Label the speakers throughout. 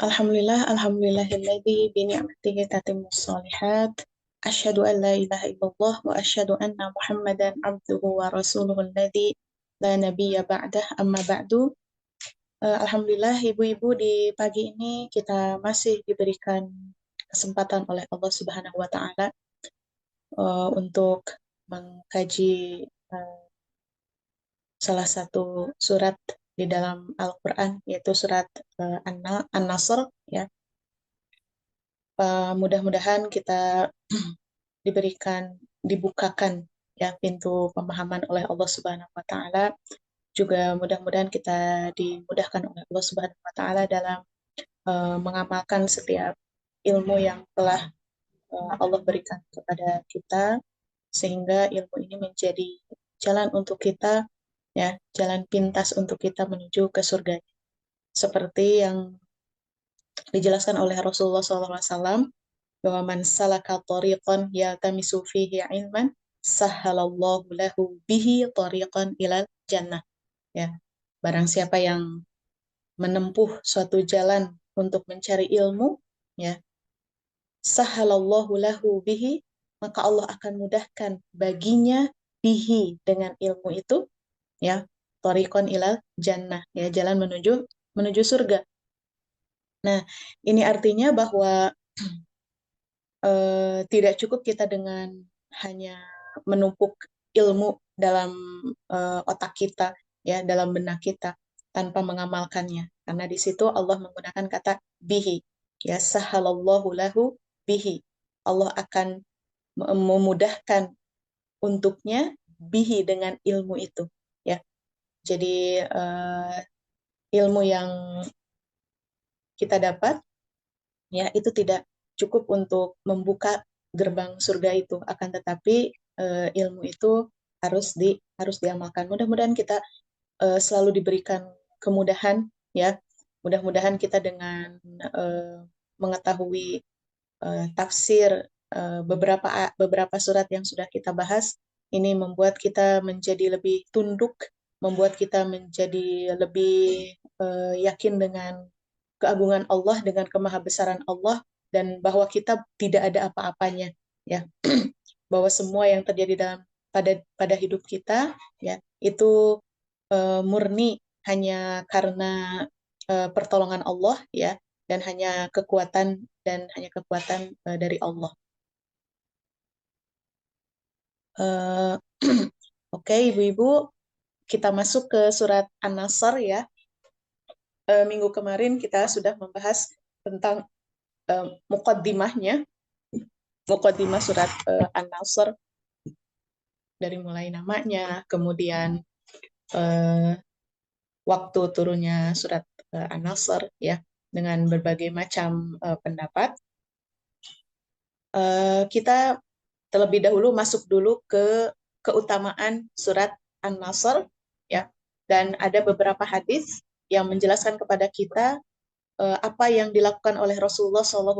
Speaker 1: Alhamdulillahilladzi bi ni'matihi tatimmus shalihat. Asyhadu an la ilaha illallah wa asyhadu anna Muhammadan abduhu wa rasuluhu alladzi la nabiyya ba'dah amma ba'du. Alhamdulillah ibu-ibu di pagi ini kita masih diberikan kesempatan oleh Allah Subhanahu wa taala untuk mengkaji salah satu surat di dalam Al-Qur'an yaitu surat An-Nasr ya. Mudah-mudahan kita dibukakan ya pintu pemahaman oleh Allah Subhanahu wa taala, juga mudah-mudahan kita dimudahkan oleh Allah Subhanahu wa taala dalam mengamalkan setiap ilmu yang telah Allah berikan kepada kita, sehingga ilmu ini menjadi jalan untuk kita ya, jalan pintas untuk kita menuju ke surga. Seperti yang dijelaskan oleh Rasulullah SAW, bahwa man salaka tariqan yaltamisu fihi ilman sahhalallahu lahu bihi tariqan ilal jannah. Ya, barang siapa yang menempuh suatu jalan untuk mencari ilmu, ya, sahhalallahu lahu bihi, maka Allah akan mudahkan baginya bihi dengan ilmu itu, ya, tariqan ilal jannah, ya, jalan menuju surga. Nah, ini artinya bahwa tidak cukup kita dengan hanya menumpuk ilmu dalam otak kita, ya, dalam benak kita tanpa mengamalkannya. Karena di situ Allah menggunakan kata bihi, ya, sahalallahu lahu bihi. Allah akan memudahkan untuknya bihi dengan ilmu itu, ya. Jadi ilmu yang kita dapat, ya, itu tidak cukup untuk membuka gerbang surga itu, akan tetapi ilmu itu harus diamalkan. Mudah-mudahan kita selalu diberikan kemudahan, ya. Mudah-mudahan kita dengan mengetahui tafsir beberapa surat yang sudah kita bahas, ini membuat kita menjadi lebih tunduk, membuat kita menjadi lebih yakin dengan keagungan Allah, dengan kemahabesaran Allah, dan bahwa kita tidak ada apa-apanya, ya. Bahwa semua yang terjadi pada hidup kita, ya, itu murni hanya karena pertolongan Allah, ya, dan hanya kekuatan dari Allah. Oke, ibu-ibu, kita masuk ke surat An-Nasr, ya. Minggu kemarin kita sudah membahas tentang muqaddimah surat An-Nasr, dari mulai namanya, kemudian waktu turunnya surat An-Nasr, ya, dengan berbagai macam pendapat. Kita terlebih dahulu masuk dulu ke keutamaan surat An-Nasr, ya, dan ada beberapa hadis yang menjelaskan kepada kita apa yang dilakukan oleh Rasulullah SAW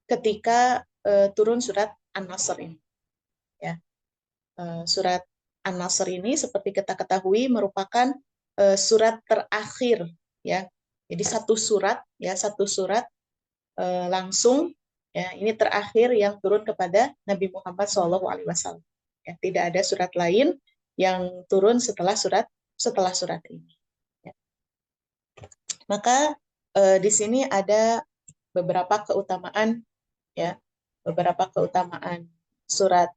Speaker 1: ketika turun surat An-Nasr ini, ya. Surat An-Nasr ini seperti kita ketahui merupakan surat terakhir, ya. Jadi satu surat langsung, ya, ini terakhir yang turun kepada Nabi Muhammad SAW. Ya, tidak ada surat lain yang turun setelah surat ini. Ya. Maka di sini ada beberapa keutamaan, ya, surat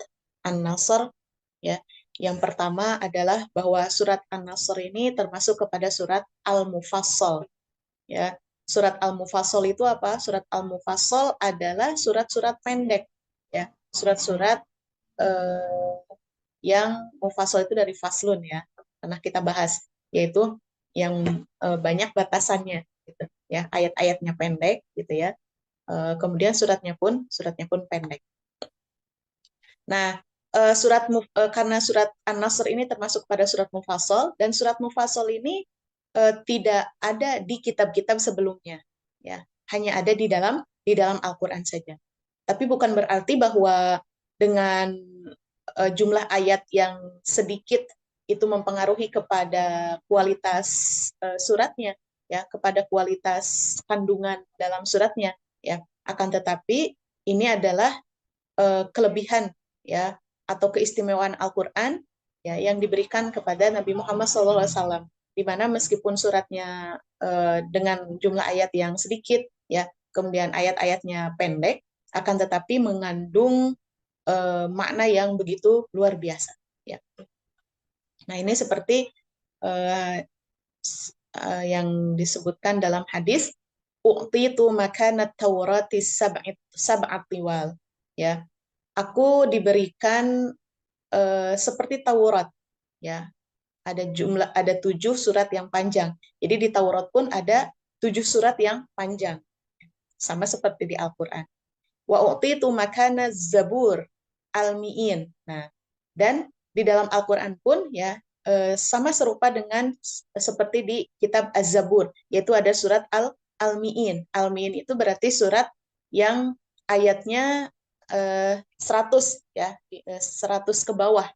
Speaker 1: An-Nasr, ya. Yang pertama adalah bahwa surat An-Nasr ini termasuk kepada surat Al-Mufassal, ya. Surat Al-Mufassal itu apa? Surat Al-Mufassal adalah surat-surat pendek, ya. Surat-surat yang mufassal itu dari faslun, ya. Pernah kita bahas, yaitu yang banyak batasannya, gitu, ya. Ayat-ayatnya pendek, gitu, ya. Kemudian suratnya pun pendek. Nah, karena surat An-Nasr ini termasuk pada surat mufassal, dan surat mufassal ini tidak ada di kitab-kitab sebelumnya, ya, hanya ada di dalam Al-Quran saja. Tapi bukan berarti bahwa dengan jumlah ayat yang sedikit itu mempengaruhi kepada kualitas suratnya, ya kepada kualitas kandungan dalam suratnya, ya. Akan tetapi ini adalah kelebihan, ya, atau keistimewaan Al-Qur'an, ya, yang diberikan kepada Nabi Muhammad SAW, di mana meskipun suratnya dengan jumlah ayat yang sedikit, ya, kemudian ayat-ayatnya pendek, akan tetapi mengandung makna yang begitu luar biasa, ya. Nah, ini seperti uh, yang disebutkan dalam hadis, u'titu makanat taurati sab'at tiwal, ya. Aku diberikan seperti Taurat, ya. Ada 7 surat yang panjang. Jadi di Taurat pun ada 7 surat yang panjang, sama seperti di Al-Qur'an. Wa u'titu makana zabur al-mi'in. Nah, dan di dalam Al-Qur'an pun, ya, sama serupa dengan seperti di kitab Az-Zabur, yaitu ada surat Al-Mi'in. Al-Mi'in itu berarti surat yang ayatnya 100, ya, 100 ke bawah.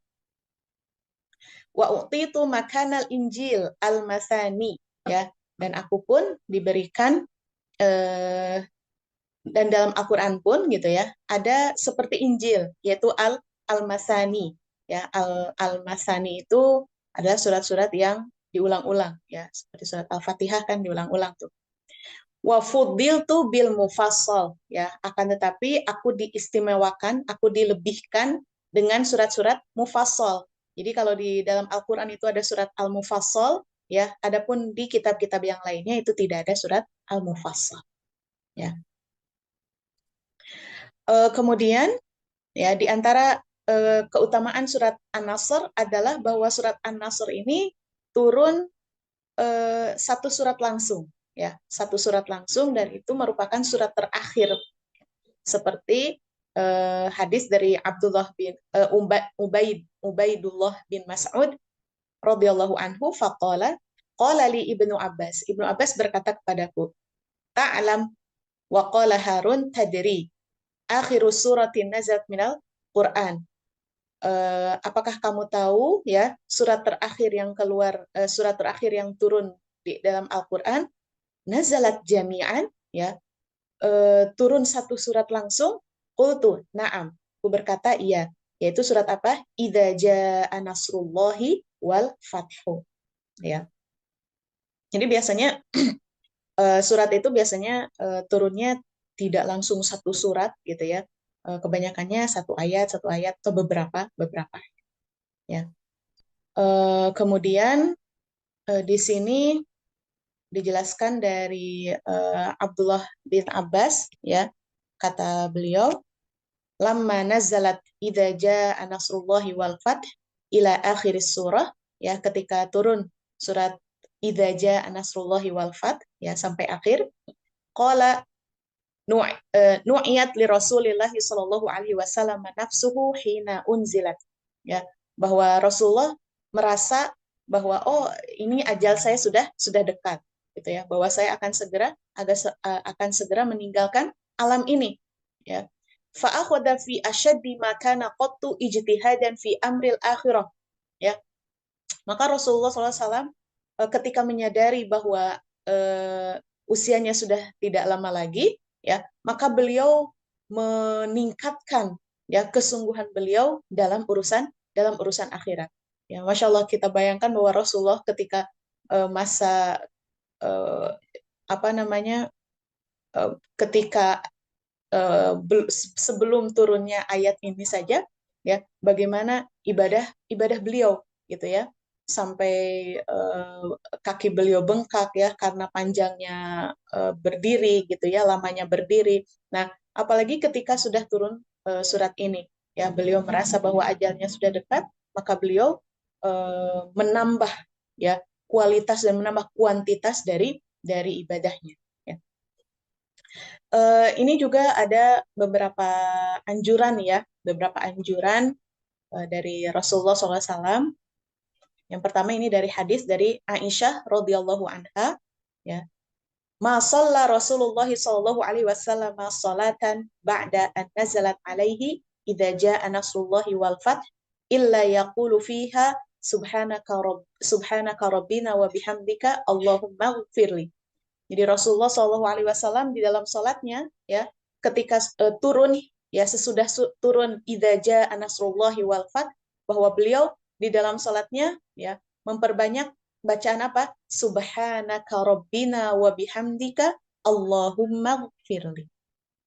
Speaker 1: Wa u'titu makanal Injil al-Masani, ya, dan aku pun diberikan dan dalam Al-Qur'an pun, gitu ya, ada seperti Injil, yaitu Al-Masani, ya. Al-Masani itu adalah surat-surat yang diulang-ulang, ya, seperti surat Al-Fatihah kan diulang-ulang tuh. Wa fuddiltu bil mufassal, ya, akan tetapi aku diistimewakan, aku dilebihkan dengan surat-surat mufassal. Jadi kalau di dalam Al-Qur'an itu ada surat Al-Mufassal, ya, adapun di kitab-kitab yang lainnya itu tidak ada surat Al-Mufassal, ya. Kemudian, ya, di antara keutamaan surat An-Nasr adalah bahwa surat An-Nasr ini turun satu surat langsung, ya, satu surat langsung, dan itu merupakan surat terakhir, seperti hadis dari Abdullah bin Ubaidullah bin Mas'ud radhiyallahu anhu, faqala qala li Ibnu Abbas berkata kepadaku, ta'lam wa qala Harun tadri akhirus suratin nazalat minal Quran. Apakah kamu tahu, ya, surat terakhir yang keluar, surat terakhir yang turun di dalam Al-Qur'an, nazalat jami'an, ya, turun satu surat langsung. Qultu na'am, aku berkata iya, yaitu surat apa? Idza jaa nasrullahi wal fathu, ya. Jadi biasanya surat itu biasanya turunnya tidak langsung satu surat, gitu ya. Kebanyakannya satu ayat atau beberapa, ya. Kemudian di sini dijelaskan dari Abdullah bin Abbas, ya, kata beliau, lamma nazalat idza jaa nasrullahi wal fath ila akhir surah, ya, ketika turun surat idza jaa nasrullahi wal fath, ya, sampai akhir, qala nu'iyat li Rasulillah sallallahu alaihi wasallam nafsuhu hina unzilat, ya, bahwa Rasulullah merasa bahwa, oh, ini ajal saya sudah dekat, gitu ya, bahwa saya akan segera meninggalkan alam ini, ya. Fa akhadha fi ashaddi ma kana qattu ijtihadan fi amril akhirah, ya. Maka Rasulullah SAW ketika menyadari bahwa usianya sudah tidak lama lagi, ya, maka beliau meningkatkan, ya, kesungguhan beliau dalam urusan akhirat. Ya, Masya Allah, kita bayangkan bahwa Rasulullah ketika masa apa namanya ketika sebelum turunnya ayat ini saja, ya, bagaimana ibadah beliau, gitu ya, sampai kaki beliau bengkak, ya, karena panjangnya berdiri, gitu ya, lamanya berdiri. Nah, apalagi ketika sudah turun surat ini, ya, beliau merasa bahwa ajalnya sudah dekat, maka beliau menambah, ya, kualitas dan menambah kuantitas dari ibadahnya. Ini juga ada beberapa anjuran, ya, dari Rasulullah SAW. Yang pertama ini dari hadis dari Aisyah radhiyallahu anha, ya. Ma shalla Rasulullah sallallahu alaihi wasallam salatan ba'da an nazalat alaihi idza jaa nasrullahi wal fath illa yaqulu fiha subhanaka rabbina wa bihamdika Allahumma ighfirli. Jadi Rasulullah SAW di dalam sholatnya ya ketika turun ya sesudah turun idza jaa nasrullahi wal fath, bahwa beliau di dalam sholatnya ya memperbanyak bacaan apa? Subhanaka rabbina wa bihamdika Allahumma gfirli.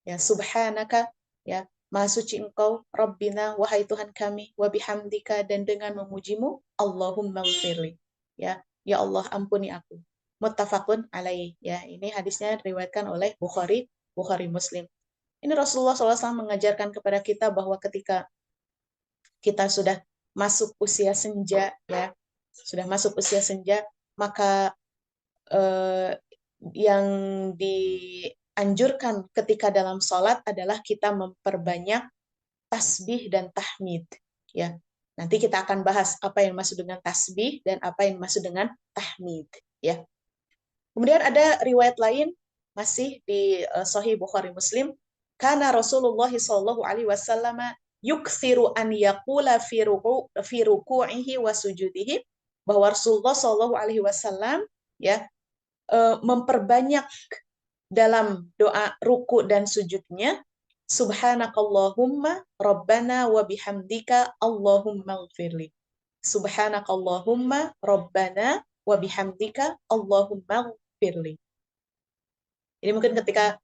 Speaker 1: Ya, subhanaka ya, maha suci engkau rabbina wahai Tuhan kami, wa bihamdika dan dengan memujimu Allahumma gfirli. Ya, ya Allah ampuni aku. Muttafaqun alaih. Ya, ini hadisnya diriwayatkan oleh Bukhari Muslim. Ini Rasulullah SAW mengajarkan kepada kita bahwa ketika kita sudah masuk usia senja ya, sudah masuk usia senja, maka yang dianjurkan ketika dalam sholat adalah kita memperbanyak tasbih dan tahmid. Ya, nanti kita akan bahas apa yang masuk dengan tasbih dan apa yang masuk dengan tahmid. Ya, kemudian ada riwayat lain masih di Sahih Bukhari Muslim. Karena Rasulullah Shallallahu Alaihi Wasallam yukthiru an yaqula fi ruku'ihi wa sujudihi, bahwa Rasulullah Shallallahu Alaihi Wasallam ya memperbanyak dalam doa ruku dan sujudnya subhanakallahumma rabbana wa bihamdika Allahumma gfirli. Subhanakallahumma rabbana wa bihamdika Allahumma gfirli. Jadi mungkin ketika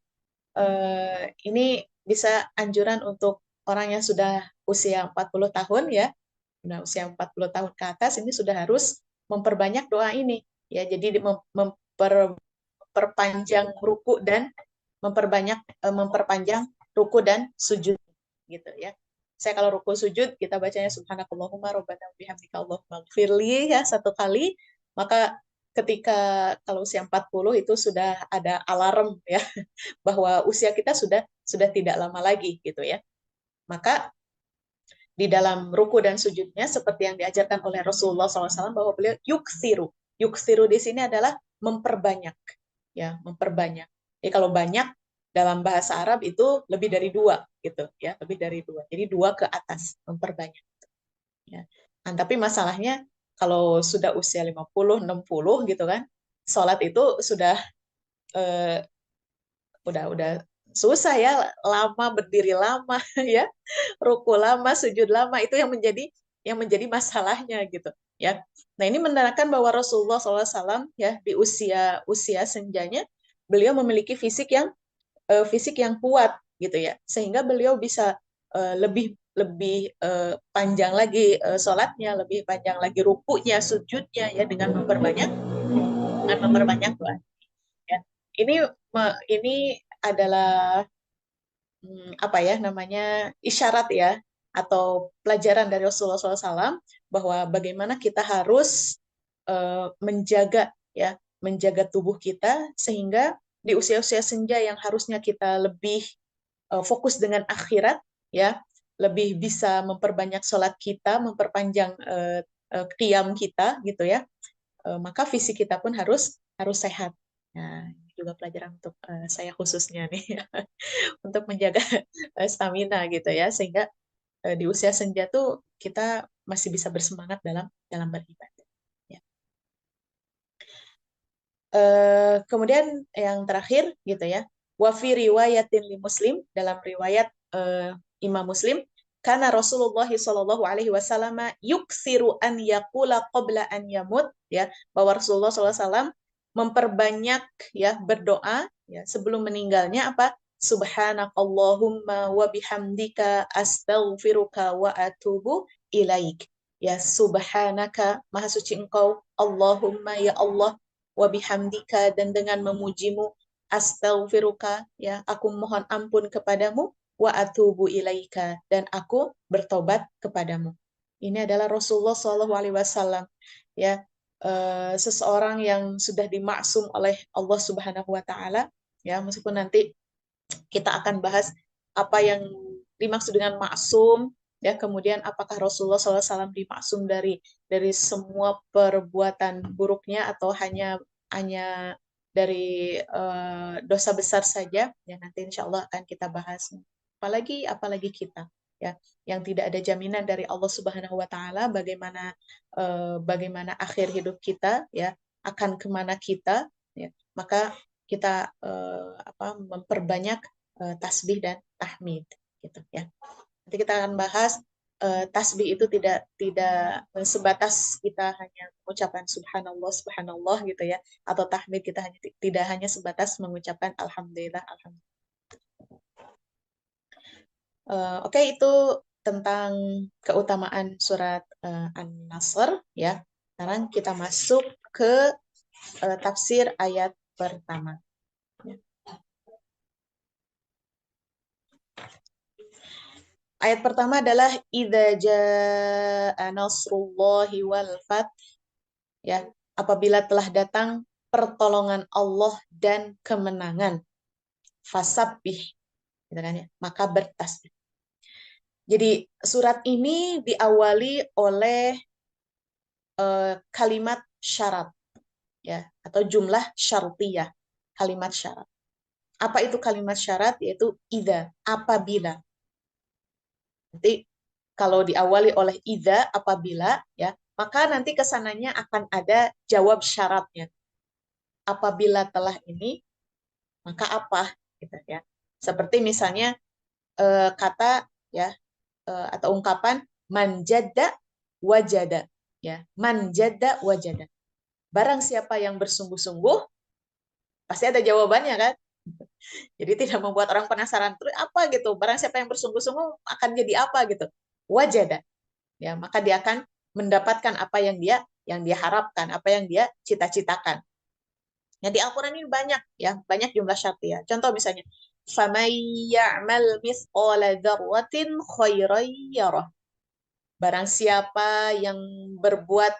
Speaker 1: ini bisa anjuran untuk orang yang sudah usia 40 tahun ya, sudah usia 40 tahun ke atas, ini sudah harus memperbanyak doa ini ya. Jadi memperpanjang ruku dan memperpanjang ruku dan sujud gitu ya. Saya kalau ruku sujud kita bacanya subhanakallahumma rabbana bihamdika Allahumma gfirli ya satu kali, maka ketika kalau usia 40 itu sudah ada alarm ya bahwa usia kita sudah tidak lama lagi gitu ya. Maka di dalam ruku dan sujudnya seperti yang diajarkan oleh Rasulullah SAW bahwa beliau yuksiru. Yuksiru di sini adalah memperbanyak, ya memperbanyak. Jadi kalau banyak dalam bahasa Arab itu lebih dari dua, gitu ya, lebih dari dua. Jadi dua ke atas memperbanyak. Ya. Nah, tapi masalahnya kalau sudah usia 50, 60 gitu kan, sholat itu sudah udah susah ya, lama berdiri lama ya, ruku lama, sujud lama, itu yang menjadi masalahnya gitu ya. Nah, ini menerangkan bahwa Rasulullah SAW ya di usia senjanya beliau memiliki fisik yang kuat gitu ya, sehingga beliau bisa lebih panjang lagi sholatnya, lebih panjang lagi rukunya, sujudnya ya dengan memperbanyak doa. Ya. Ini adalah apa ya namanya isyarat ya atau pelajaran dari Rasulullah SAW bahwa bagaimana kita harus menjaga tubuh kita sehingga di usia-usia senja yang harusnya kita lebih fokus dengan akhirat ya, lebih bisa memperbanyak sholat kita, memperpanjang qiyam kita gitu ya, maka fisik kita pun harus sehat. Nah, ini juga pelajaran untuk saya khususnya nih untuk menjaga stamina gitu ya, sehingga di usia senja tuh kita masih bisa bersemangat dalam beribadah. Ya. Kemudian yang terakhir gitu ya, wa fi riwayatin li Muslim, dalam riwayat Imam Muslim, karena Rasulullah Shallallahu Alaihi Wasallam yuksiru an yaqula qabla an yamut, ya, bahwa Rasulullah SAW memperbanyak ya berdoa ya sebelum meninggalnya apa? Subhanakallahumma wa bihamdika astaghfiruka wa atubu ilaik. Ya, subhanaka, maha suci engkau, Allahumma ya Allah, wa bihamdika, dan dengan memujimu, astaghfiruka, ya aku mohon ampun kepadamu, wa atubu ilaika, dan aku bertobat kepadamu. Ini adalah Rasulullah SAW ya, seseorang yang sudah dimaksum oleh Allah Subhanahu wa taala ya, meskipun nanti kita akan bahas apa yang dimaksud dengan maksum ya, kemudian apakah Rasulullah SAW dimaksum dari semua perbuatan buruknya atau hanya dari dosa besar saja ya, nanti insya Allah akan kita bahas. Apalagi kita ya yang tidak ada jaminan dari Allah Subhanahu wa taala bagaimana akhir hidup kita ya, akan kemana kita ya. Maka kita memperbanyak tasbih dan tahmid gitu ya. Nanti kita akan bahas tasbih itu tidak sebatas kita hanya mengucapkan subhanallah subhanallah gitu ya, atau tahmid kita tidak hanya sebatas mengucapkan alhamdulillah alhamdulillah. Oke, itu tentang keutamaan surat An-Nasr ya. Sekarang kita masuk ke tafsir ayat pertama. Ayat pertama adalah idza jaa nasrullahi wal fath, ya, apabila telah datang pertolongan Allah dan kemenangan, fasabbih, gitu kan ya, maka bertasbih. Jadi surat ini diawali oleh kalimat syarat ya, atau jumlah syartiyah, kalimat syarat. Apa itu kalimat syarat? Yaitu idza, apabila. Nanti kalau diawali oleh idza, apabila, ya, maka nanti kesananya akan ada jawab syaratnya. Apabila telah ini, maka apa? Gitu ya. Seperti misalnya kata ya atau ungkapan manjada wajada, ya, manjada wajada. Barang siapa yang bersungguh-sungguh, pasti ada jawabannya kan? Jadi tidak membuat orang penasaran terus apa gitu. Barang siapa yang bersungguh-sungguh akan jadi apa gitu. Wajada. Ya, maka dia akan mendapatkan apa yang dia harapkan, apa yang dia cita-citakan. Ya, di Al-Qur'an ini banyak ya, banyak jumlah syartiyah. Contoh misalnya, فَمَن يَعْمَلْ مِثْقَالَ ذَرَّةٍ خَيْرًا يَرَهُ. Barang siapa yang berbuat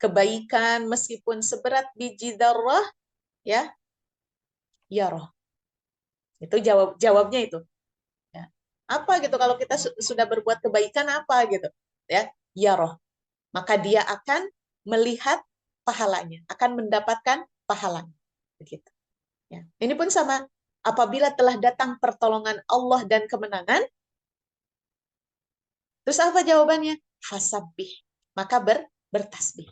Speaker 1: kebaikan meskipun seberat biji dzarrah, ya, yarah. Itu jawabnya itu. Ya. Apa gitu kalau kita sudah berbuat kebaikan apa gitu? Ya, yarah. Maka dia akan melihat pahalanya, akan mendapatkan pahalanya. Begitu. Ya. Ini pun sama. Apabila telah datang pertolongan Allah dan kemenangan, terus apa jawabannya? Fasabbih. Maka bertasbih.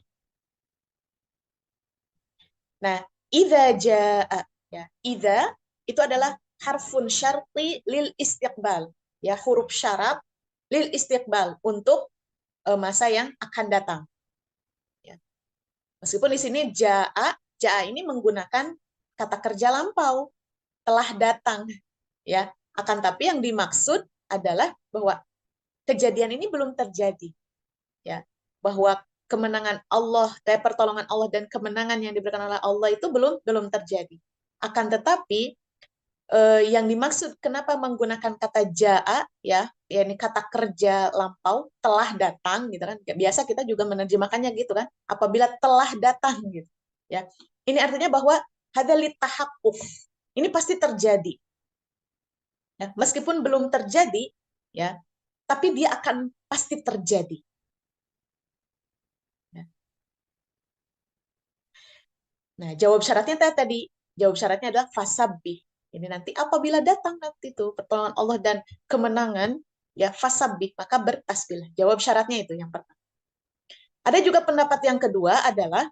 Speaker 1: Nah, idza jaa, ya, idza itu adalah harfun syarti lil istiqbal, ya, huruf syarat lil istiqbal, untuk masa yang akan datang. Ya. Meskipun di sini jaa ini menggunakan kata kerja lampau, telah datang, ya. Akan tapi yang dimaksud adalah bahwa kejadian ini belum terjadi, ya. Bahwa kemenangan Allah, pertolongan Allah dan kemenangan yang diberikan oleh Allah itu belum terjadi. Akan tetapi yang dimaksud kenapa menggunakan kata jaa, ya ini kata kerja lampau, telah datang gitu kan. Biasa kita juga menerjemahkannya gitu kan, apabila telah datang gitu. Ya. Ini artinya bahwa hadalit tahakkuk. Ini pasti terjadi. Ya, meskipun belum terjadi, ya, tapi dia akan pasti terjadi. Ya. Nah, jawab syaratnya adalah fasabbih. Ini nanti apabila datang nanti itu pertolongan Allah dan kemenangan, ya, fasabbih, maka bertasbihlah. Jawab syaratnya itu yang pertama. Ada juga pendapat yang kedua adalah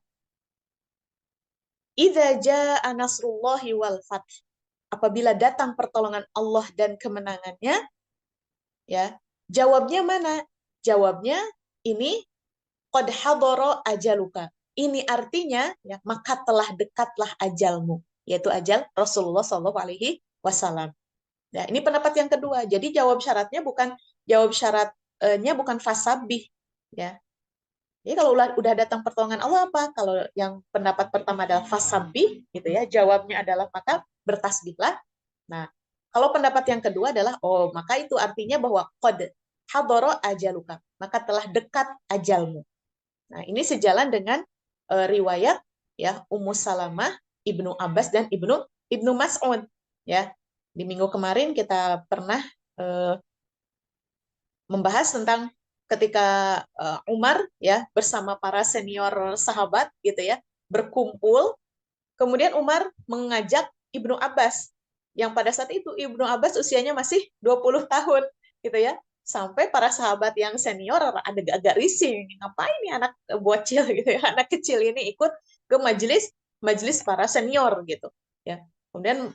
Speaker 1: idza jaa nasrullahi wal fath. Apabila datang pertolongan Allah dan kemenangannya, ya, jawabnya mana? Jawabnya ini qad hadara ajaluka. Ini artinya, ya, maka telah dekatlah ajalmu, yaitu ajal Rasulullah SAW. Nah, ini pendapat yang kedua. Jadi jawab syaratnya bukan fasabih, ya. Jadi kalau udah datang pertolongan Allah apa? Kalau yang pendapat pertama adalah fasabih, gitu ya. Jawabnya adalah maka bertasbihlah. Nah, kalau pendapat yang kedua adalah maka itu artinya bahwa qad hadara ajaluka, maka telah dekat ajalmu. Nah, ini sejalan dengan riwayat, ya, Ummu Salamah, Ibnu Abbas dan Ibnu Mas'ud, ya. Di minggu kemarin kita pernah membahas tentang ketika Umar, ya, bersama para senior sahabat gitu ya, berkumpul, kemudian Umar mengajak Ibnu Abbas yang pada saat itu Ibnu Abbas usianya masih 20 tahun gitu ya. Sampai para sahabat yang senior ada agak risih, ngapain nih anak bocil gitu ya, anak kecil ini ikut ke majelis para senior gitu ya. Kemudian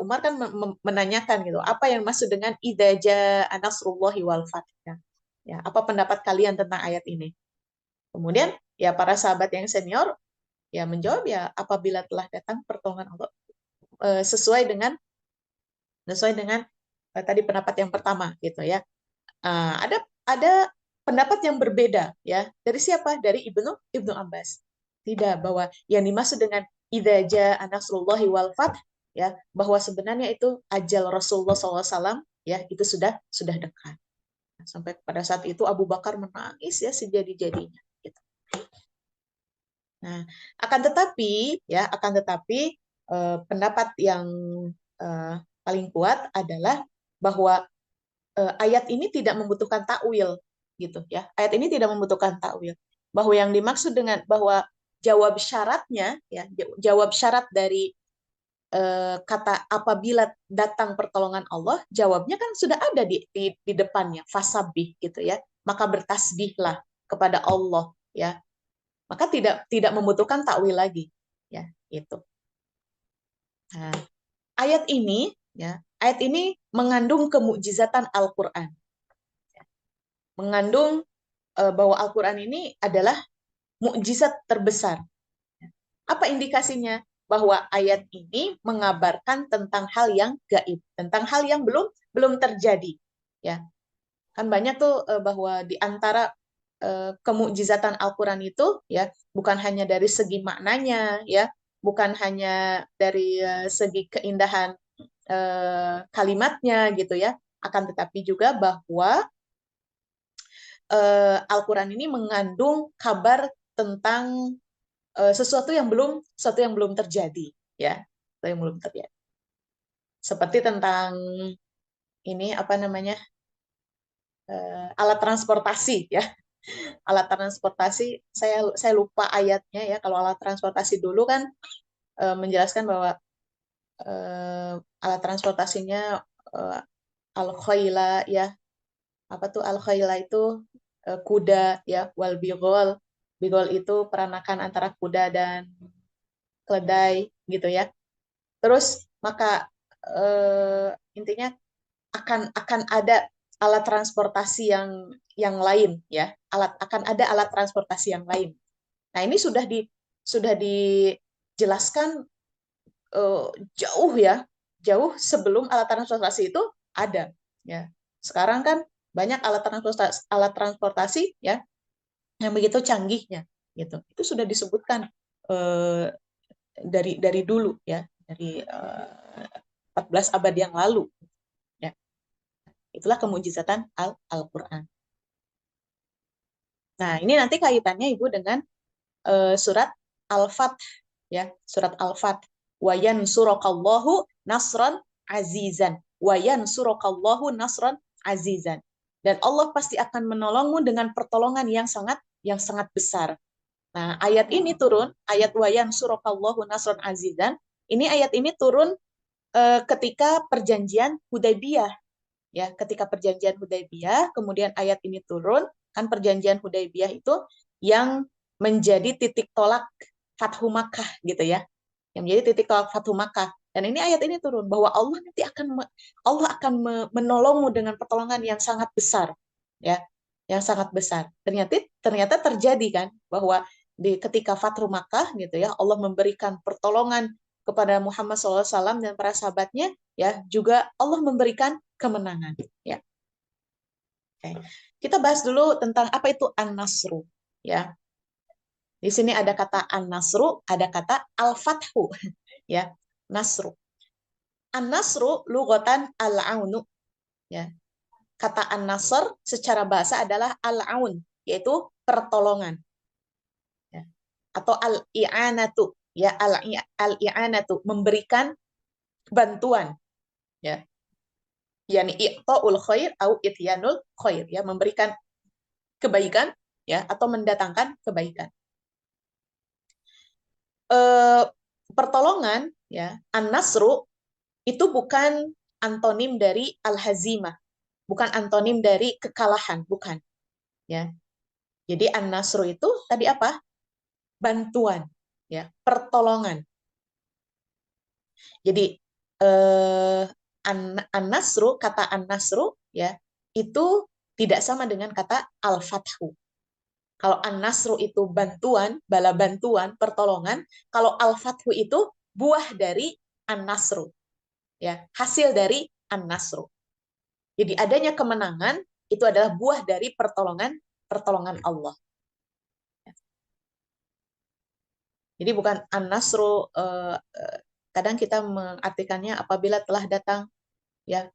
Speaker 1: Umar kan menanyakan gitu, apa yang maksud dengan idza jaa nasrullahi wal fath? Ya, ya, apa pendapat kalian tentang ayat ini? Kemudian ya para sahabat yang senior ya menjawab ya apabila telah datang pertolongan Allah sesuai dengan tadi pendapat yang pertama gitu ya. Ada pendapat yang berbeda ya. Dari siapa? Dari Ibnu Abbas. Tidak, bahwa yang dimaksud dengan idza jaa nasrullahi wal fath ya, bahwa sebenarnya itu ajal Rasulullah SAW ya, itu sudah dekat. Sampai pada saat itu Abu Bakar menangis ya sejadi-jadinya gitu. Nah, akan tetapi pendapat yang paling kuat adalah bahwa ayat ini tidak membutuhkan takwil gitu ya. Ayat ini tidak membutuhkan takwil. Bahwa yang dimaksud dengan bahwa jawab syaratnya ya, jawab syarat dari kata apabila datang pertolongan Allah, jawabnya kan sudah ada di depannya, fasabih gitu ya. Maka bertasbihlah kepada Allah ya. Maka tidak membutuhkan takwil lagi ya, itu. Nah, ayat ini mengandung kemukjizatan Al-Qur'an. Mengandung bahwa Al-Quran ini adalah mukjizat terbesar. Apa indikasinya? Bahwa ayat ini mengabarkan tentang hal yang gaib, tentang hal yang belum terjadi. Ya, kan banyak tuh bahwa di antara kemukjizatan Al-Quran itu ya bukan hanya dari segi maknanya, ya, bukan hanya dari segi keindahan kalimatnya gitu ya, akan tetapi juga bahwa Al-Quran ini mengandung kabar tentang sesuatu yang belum terjadi ya, sesuatu yang belum terjadi. Seperti tentang ini apa namanya alat transportasi ya, alat transportasi saya lupa ayatnya ya. Kalau alat transportasi dulu kan menjelaskan bahwa alat transportasinya al-khayla ya, apa tuh al-khayla itu kuda ya, wal bigol. Bigol itu peranakan antara kuda dan keledai gitu ya. Terus maka intinya akan ada alat transportasi yang lain ya. Akan ada alat transportasi yang lain. Nah, ini sudah dijelaskan eh, jauh ya, jauh sebelum alat transportasi itu ada ya. Sekarang kan banyak alat transportasi ya yang begitu canggihnya gitu. Itu sudah disebutkan eh, dari dulu ya, dari 14 abad yang lalu ya. Itulah kemujizatan Al-Qur'an. Nah, ini nanti kaitannya Ibu dengan surat Al-Fath ya, surat Al-Fath. Wa yansurukallahu nasran azizan. Wa yansurukallahu nasran azizan. Dan Allah pasti akan menolongmu dengan pertolongan yang sangat besar. Nah, ayat ini turun, ayat wa yansurukallahu nasran azizan. Ayat ini turun ketika perjanjian Hudaybiyah ya, ketika perjanjian Hudaybiyah, kemudian ayat ini turun, kan perjanjian Hudaybiyah itu yang menjadi titik tolak Fathu Makkah gitu ya, yang menjadi titik tolak Fathu Makkah. Dan ini ayat ini turun bahwa Allah akan menolongmu dengan pertolongan yang sangat besar ya, yang sangat besar. Ternyata terjadi kan bahwa ketika Fathu Makkah gitu ya, Allah memberikan pertolongan kepada Muhammad SAW dan para sahabatnya ya, juga Allah memberikan kemenangan ya. Oke. Kita bahas dulu tentang apa itu an-nasru ya. Di sini ada kata an-nasru, ada kata al-fathu ya. Nasru. An-nasru lughatan al-aunu ya. Kata an-nasr secara bahasa adalah al-aun, yaitu pertolongan ya. Atau al-i'anatu ya, al-i'anatu memberikan bantuan ya. Yani i'ta'ul khair au ityanul khair ya, memberikan kebaikan ya atau mendatangkan kebaikan. Eh, Pertolongan ya, an-nasru itu bukan antonim dari al-hazimah, bukan antonim dari kekalahan, bukan ya. Jadi an-nasru itu tadi apa? Bantuan ya, pertolongan. Jadi eh, an-nasru, kata an-nasru ya, itu tidak sama dengan kata al-fathu. Kalau an-nasru itu bantuan, bala bantuan, pertolongan. Kalau al-fathu itu buah dari an-nasru, ya, hasil dari an-nasru. Jadi adanya kemenangan itu adalah buah dari pertolongan Allah. Jadi bukan an-nasru, kadang kita mengartikannya apabila telah datang ya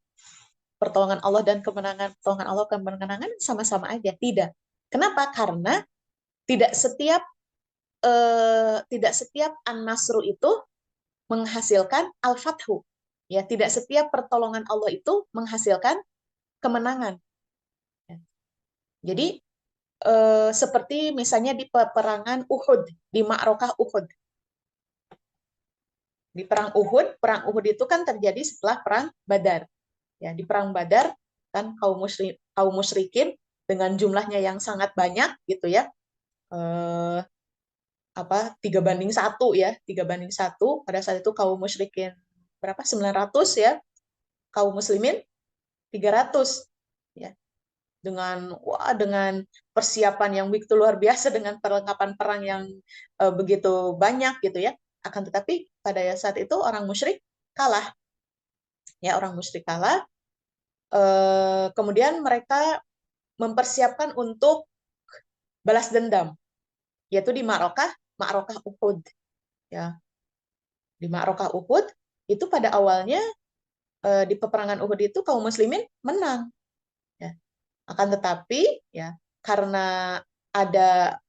Speaker 1: pertolongan Allah dan kemenangan, pertolongan Allah dan kemenangan sama-sama aja. Tidak. Kenapa? Karena tidak setiap tidak setiap an-nasru itu menghasilkan al-fathu. Ya, tidak setiap pertolongan Allah itu menghasilkan kemenangan. Ya. Jadi seperti misalnya di peperangan Uhud, di Ma'rokah Uhud. Di perang Uhud itu kan terjadi setelah perang Badar. Ya, di perang Badar kan kaum musyrikin dengan jumlahnya yang sangat banyak gitu ya. Eh, 3 banding 1 ya, 3 banding 1 pada saat itu kaum musyrikin berapa 900 ya, kaum muslimin 300 ya, dengan persiapan yang begitu luar biasa, dengan perlengkapan perang yang begitu banyak gitu ya. Akan tetapi pada saat itu orang musyrik kalah, ya, orang musyrik kalah. Kemudian mereka mempersiapkan untuk balas dendam, yaitu di Ma'rokah Uhud ya. Di Ma'rokah Uhud itu pada awalnya di peperangan Uhud itu kaum muslimin menang ya. Akan tetapi ya, karena ada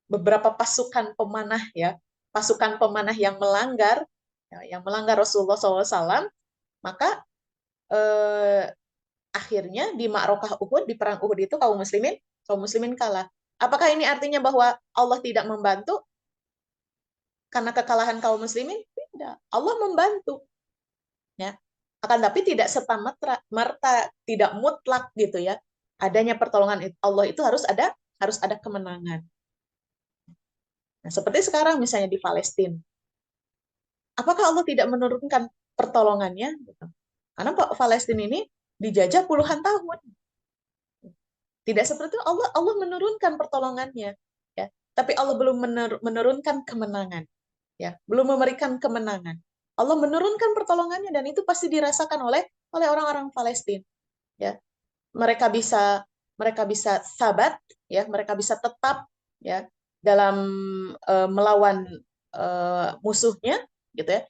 Speaker 1: beberapa pasukan pemanah yang melanggar, ya, yang melanggar Rasulullah SAW, maka eh, akhirnya di Ma'rokah Uhud, di perang Uhud itu kaum muslimin kalah. Apakah ini artinya bahwa Allah tidak membantu karena kekalahan kaum muslimin? Tidak. Allah membantu, ya. Akan tapi tidak serta merta, tidak mutlak gitu ya. Adanya pertolongan Allah itu harus ada kemenangan. Nah, seperti sekarang misalnya di Palestina. Apakah Allah tidak menurunkan pertolongannya? Gitu. Karena Palestina ini dijajah puluhan tahun. Tidak seperti itu, Allah menurunkan pertolongannya, ya. Tapi Allah belum menurunkan kemenangan, ya. Belum memberikan kemenangan. Allah menurunkan pertolongannya dan itu pasti dirasakan oleh orang-orang Palestina, ya. Mereka bisa mereka bisa sabat, ya. Mereka bisa tetap, ya, dalam melawan musuhnya, gitu ya.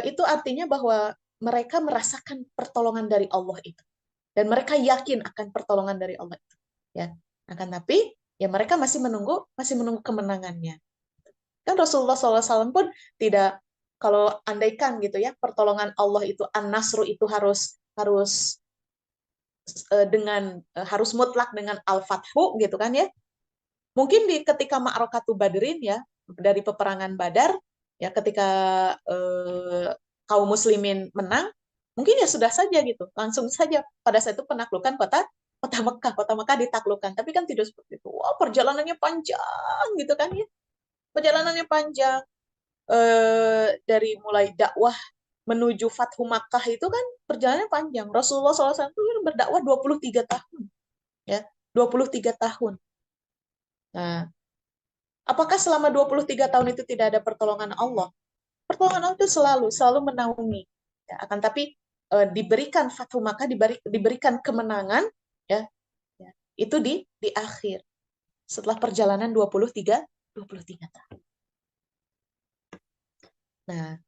Speaker 1: Itu artinya bahwa mereka merasakan pertolongan dari Allah itu dan mereka yakin akan pertolongan dari Allah itu, ya. Akan tapi ya mereka masih menunggu kemenangannya. Kan Rasulullah SAW pun tidak, kalau andaikan gitu ya pertolongan Allah itu an-nasru itu harus harus harus mutlak dengan al-fathu gitu kan ya. Mungkin ketika Ma'rakatu Badrin ya, dari peperangan Badar ya, ketika kaum muslimin menang, mungkin ya sudah saja gitu, langsung saja pada saat itu penaklukan kota Mekah ditaklukkan. Tapi kan tidak seperti itu. Wah, perjalanannya panjang gitu kan ya. Perjalanannya panjang. Dari mulai dakwah menuju Fathu Makkah itu kan perjalanannya panjang. Rasulullah SAW itu berdakwah 23 tahun ya, 23 tahun. Nah, apakah selama 23 tahun itu tidak ada pertolongan Allah? Pertolongan Allah itu selalu menaungi. Ya, akan tapi diberikan Fathu Makkah, diberikan kemenangan, ya, ya, itu di akhir setelah perjalanan 23 tahun. Nah,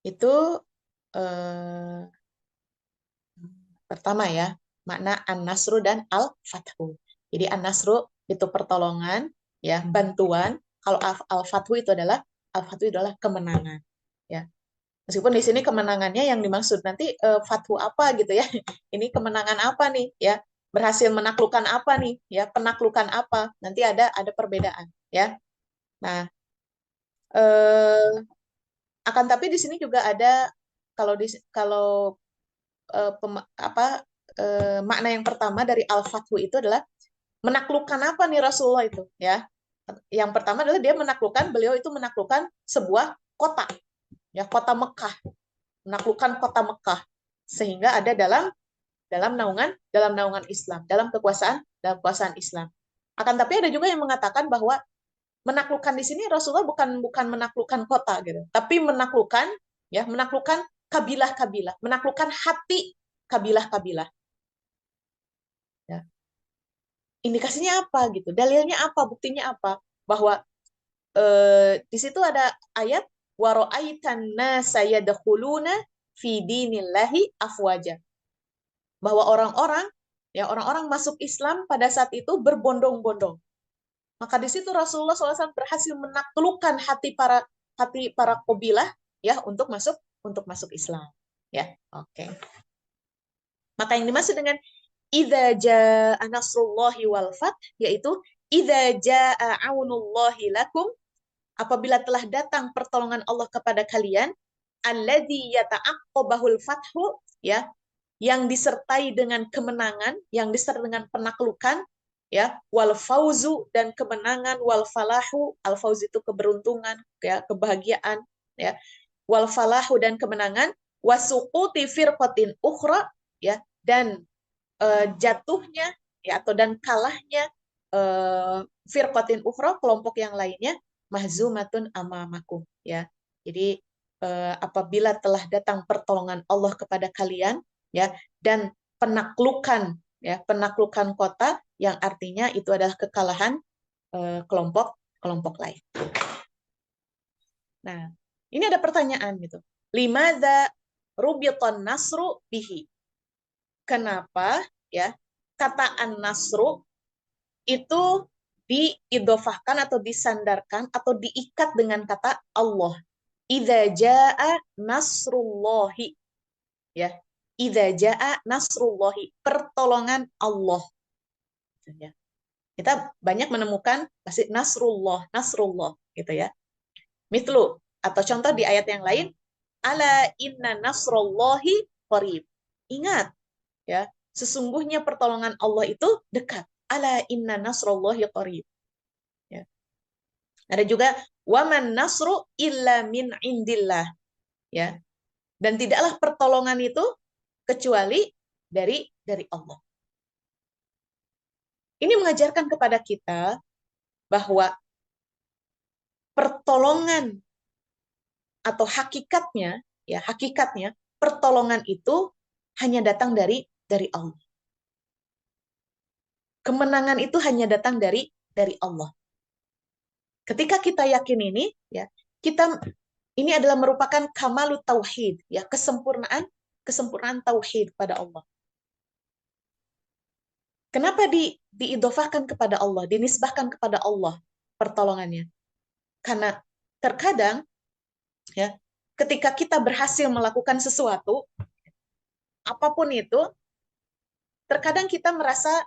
Speaker 1: itu eh, pertama ya, makna an-nasru dan al-fathu. Jadi an-nasru itu pertolongan, ya, bantuan. Kalau al-fathu adalah kemenangan, ya. Meskipun di sini kemenangannya yang dimaksud nanti fathu apa gitu ya. Ini kemenangan apa nih ya? Berhasil menaklukkan apa nih ya? Penaklukan apa? Nanti ada perbedaan ya. Nah, eh, akan tapi di sini juga ada, kalau makna yang pertama dari al-fathu itu adalah menaklukkan apa nih Rasulullah itu ya. Yang pertama adalah beliau itu menaklukkan sebuah kota, ya, kota Mekah, menaklukkan kota Mekah, sehingga ada dalam naungan Islam, dalam kekuasaan Islam. Akan tapi ada juga yang mengatakan bahwa menaklukkan di sini Rasulullah bukan menaklukkan kota gitu, tapi menaklukkan kabilah-kabilah, menaklukkan hati kabilah-kabilah. Ya. Indikasinya apa gitu? Dalilnya apa? Buktinya apa? Bahwa di situ ada ayat wara'aitan nasa yadkhuluna fi dinillahi afwaja. Bahwa orang-orang masuk Islam pada saat itu berbondong-bondong. Maka di situ Rasulullah SAW berhasil menaklukkan hati para kabilah, ya, untuk masuk Islam, ya. Oke. Maka yang dimaksud dengan idza jaa nasrullahi wal fath, yaitu idza jaa aunullahi lakum, apabila telah datang pertolongan Allah kepada kalian, alladzi yata'aqqabahul fathu, ya, yang disertai dengan kemenangan, yang disertai dengan penaklukan, ya, wal fauzu, dan kemenangan, wal falahu, al fauz itu keberuntungan, ya, kebahagiaan, ya, wal falahu, dan kemenangan, wasuquti firqatin ukhra, ya, dan jatuhnya, ya, dan kalahnya firqatin ukhra, kelompok yang lainnya, mahzumatun amamakum, ya. Jadi apabila telah datang pertolongan Allah kepada kalian, ya, dan penaklukan kota, yang artinya itu adalah kekalahan kelompok lain. Nah, ini ada pertanyaan gitu. Limadza rubiton nasru bihi? Kenapa, ya, kata an-nasru itu diidofahkan atau disandarkan atau diikat dengan kata Allah? Idza jaa nasrullahi, ya. Idza jaa nasrullahi, pertolongan Allah. Ya. Kita banyak menemukan pasti nasrullah gitu, ya. Mitlu, atau contoh di ayat yang lain, ala inna nasrullahi qarib. Ingat, ya, sesungguhnya pertolongan Allah itu dekat. Ala inna nasrullahi qarib. Ya. Ada juga waman nasru illa min indillah, ya. Dan tidaklah pertolongan itu kecuali dari Allah. Ini mengajarkan kepada kita bahwa pertolongan atau hakikatnya pertolongan itu hanya datang dari Allah. Kemenangan itu hanya datang dari Allah. Ketika kita yakin ini, ya, ini adalah merupakan kamalut tauhid, ya, kesempurnaan tauhid pada Allah. Kenapa diidofahkan kepada Allah, dinisbahkan kepada Allah pertolongannya? Karena terkadang, ya, ketika kita berhasil melakukan sesuatu, apapun itu, terkadang kita merasa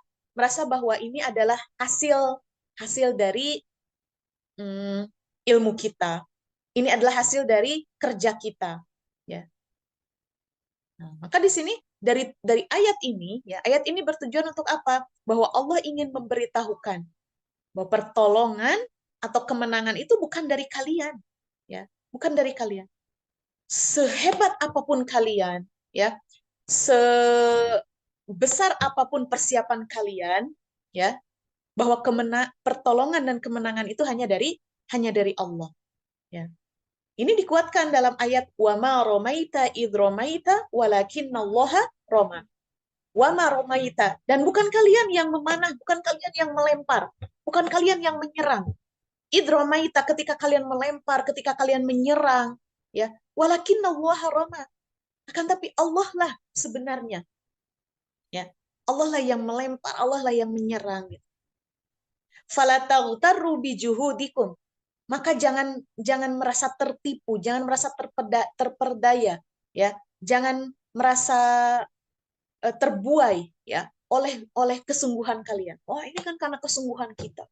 Speaker 1: bahwa ini adalah hasil dari ilmu kita. Ini adalah hasil dari kerja kita, ya. Nah, maka di sini dari ayat ini, ya, ayat ini bertujuan untuk apa? Bahwa Allah ingin memberitahukan bahwa pertolongan atau kemenangan itu bukan dari kalian, ya, bukan dari kalian. Sehebat apapun kalian, ya, sebesar apapun persiapan kalian, ya, bahwa pertolongan dan kemenangan itu hanya dari Allah, ya. Ini dikuatkan dalam ayat wa ma romaita id romaita walakinallaha roma. Wa ma romaita, dan bukan kalian yang memanah, bukan kalian yang melempar, bukan kalian yang menyerang. Id romaita, ketika kalian melempar, ketika kalian menyerang, ya, walakinallaha roma. Akan tapi Allah lah sebenarnya, ya. Allah lah yang melempar, Allah lah yang menyerang. Fala taghtarru bijuhudikum, maka jangan merasa tertipu, jangan merasa terperdaya, ya, jangan merasa terbuai, ya, oleh kesungguhan kalian. Wah, ini kan karena kesungguhan kita,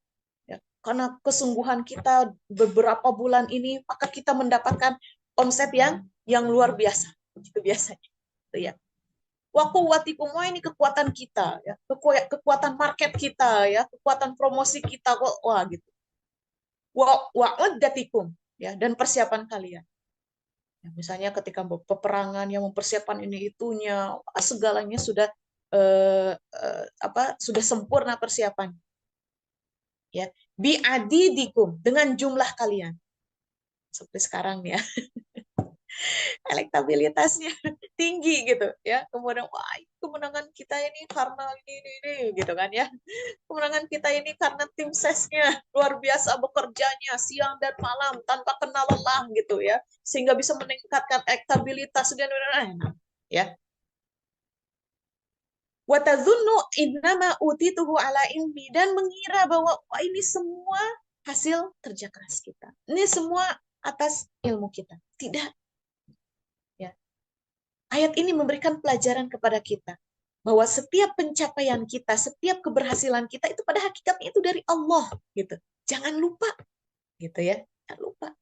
Speaker 1: ya, karena kesungguhan kita beberapa bulan ini, maka kita mendapatkan omset yang luar biasa, gitu biasanya, gitu, ya. Waquwwatikum, wah, ini kekuatan kita, ya, kekuatan market kita, ya, kekuatan promosi kita, wah, gitu. wa uddatikum, ya, dan persiapan kalian. Ya, misalnya ketika peperangan yang mempersiapkan ini itunya, segalanya sudah sudah sempurna persiapan. Ya, biadidikum, dengan jumlah kalian. Seperti sekarang ya, elektabilitasnya tinggi gitu ya. Kemudian wah, kemenangan kita ini karena ini gitu kan ya. Kemenangan kita ini karena tim sesnya luar biasa bekerjanya siang dan malam tanpa kenal lelah gitu ya, sehingga bisa meningkatkan elektabilitas dan ya. Wa tadhunnu innama utituhu ala ilmi, dan mengira bahwa wah, ini semua hasil kerja keras kita. Ini semua atas ilmu kita. Tidak, ya. Ayat ini memberikan pelajaran kepada kita bahwa setiap pencapaian kita, setiap keberhasilan kita itu pada hakikatnya itu dari Allah gitu. Jangan lupa gitu ya. Jangan lupa.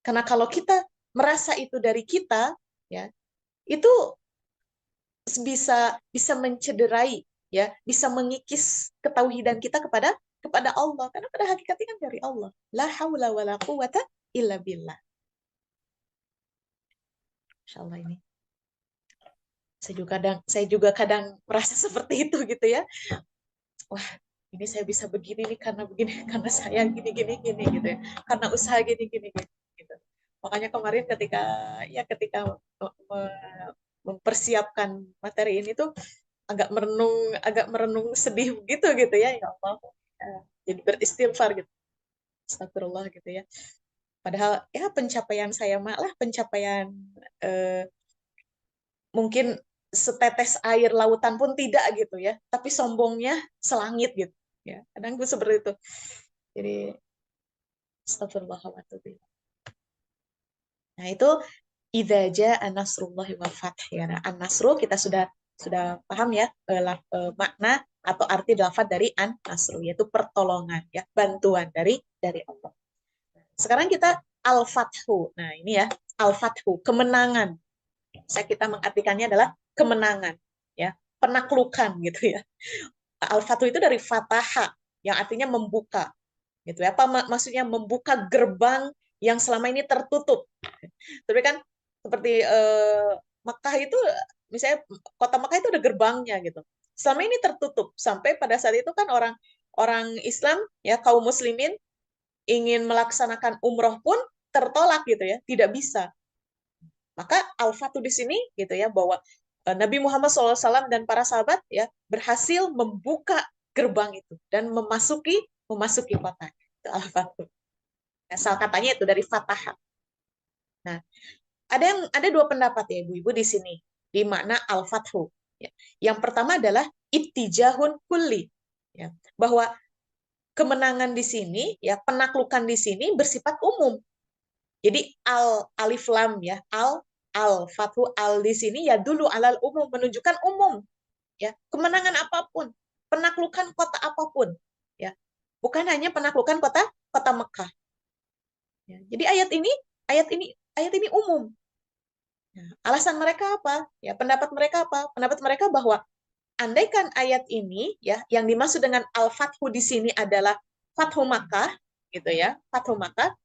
Speaker 1: Karena kalau kita merasa itu dari kita, ya, itu bisa mencederai, ya, bisa mengikis ketauhidan kita kepada Allah, karena pada hakikatnya kan dari Allah. La haula wala quwata illa billah. Insyaallah ini. Saya juga kadang merasa seperti itu gitu ya. Wah, ini saya bisa begini nih karena begini, karena saya gini gitu ya. Karena usaha gini gitu. Makanya kemarin ketika mempersiapkan materi ini tuh agak merenung sedih gitu ya. Ya Allah. Jadi beristighfar gitu. Astagfirullah gitu ya. Padahal ya pencapaian saya malah pencapaian eh, mungkin setetes air lautan pun tidak gitu ya, tapi sombongnya selangit gitu ya. Kadang gue seperti itu. Jadi astagfirullahaladzim. Nah itu idza jaa nasrullahi wal fath ya. Nah, an-nasru kita sudah paham ya, makna atau arti lafaz dari an-nasru, yaitu pertolongan ya, bantuan dari Allah. Sekarang kita al-fathu. Nah, ini ya, al-fathu, kemenangan. Kita mengartikannya adalah kemenangan ya, penaklukan gitu ya. Al-fathu itu dari fataha yang artinya membuka gitu ya. Apa maksudnya? Membuka gerbang yang selama ini tertutup. Tapi kan seperti Mekah itu, misalnya kota Mekah itu ada gerbangnya gitu. Selama ini tertutup sampai pada saat itu kan orang orang Islam ya, kaum muslimin ingin melaksanakan umroh pun tertolak gitu ya, tidak bisa. Maka al-fatu di sini gitu ya, bahwa Nabi Muhammad SAW dan para sahabat ya berhasil membuka gerbang itu dan memasuki kota. Itu al-fatu. Asal katanya itu dari fatah. Nah, ada dua pendapat ya ibu-ibu di sini di makna al-fathu. Ya. Yang pertama adalah ittijahun kulli, ya, bahwa kemenangan di sini ya, penaklukan di sini bersifat umum. Jadi alif lam ya, al fathu al di sini ya dulu alal umum, menunjukkan umum ya, kemenangan apapun, penaklukan kota apapun ya. Bukan hanya penaklukan kota kota Mekah. Ya, jadi ayat ini umum. Nah, alasan mereka apa? Ya, pendapat mereka apa? Pendapat mereka bahwa andaikan ayat ini ya yang dimaksud dengan al-fathu di sini adalah Fathu Makkah gitu ya, Fathu Makkah,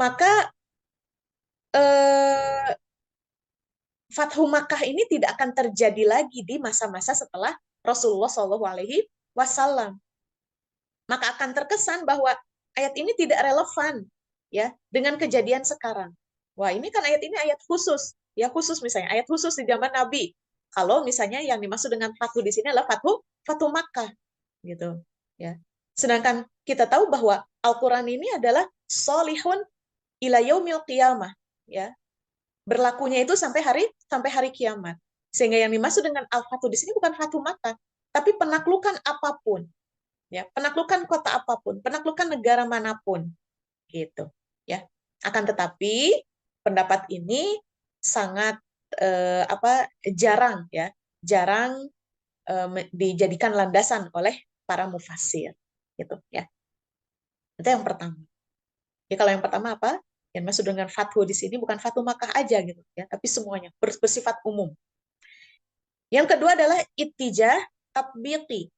Speaker 1: maka eh, Fathu Makkah ini tidak akan terjadi lagi di masa-masa setelah Rasulullah Shallallahu Alaihi Wasallam. Maka akan terkesan bahwa ayat ini tidak relevan ya dengan kejadian sekarang. Wah, ini kan ayat ini ayat khusus, ya khusus misalnya ayat khusus di zaman Nabi. Kalau misalnya yang dimaksud dengan Fathu di sini adalah Fathu Makkah gitu ya. Sedangkan kita tahu bahwa Al-Qur'an ini adalah solihun ila yaumil qiyamah ya. Berlakunya itu sampai hari kiamat. Sehingga yang dimaksud dengan Al-Fathu di sini bukan Fathu Makkah, tapi penaklukan apapun. Ya, penaklukan kota apapun, penaklukan negara manapun gitu ya. Akan tetapi pendapat ini sangat jarang ya, jarang dijadikan landasan oleh para mufassir gitu ya. Itu yang pertama. Ya, kalau yang pertama apa? Yang maksud dengan fathu di sini bukan Fathu Makkah aja gitu ya, tapi semuanya bersifat umum. Yang kedua adalah ittijah tatbiqi.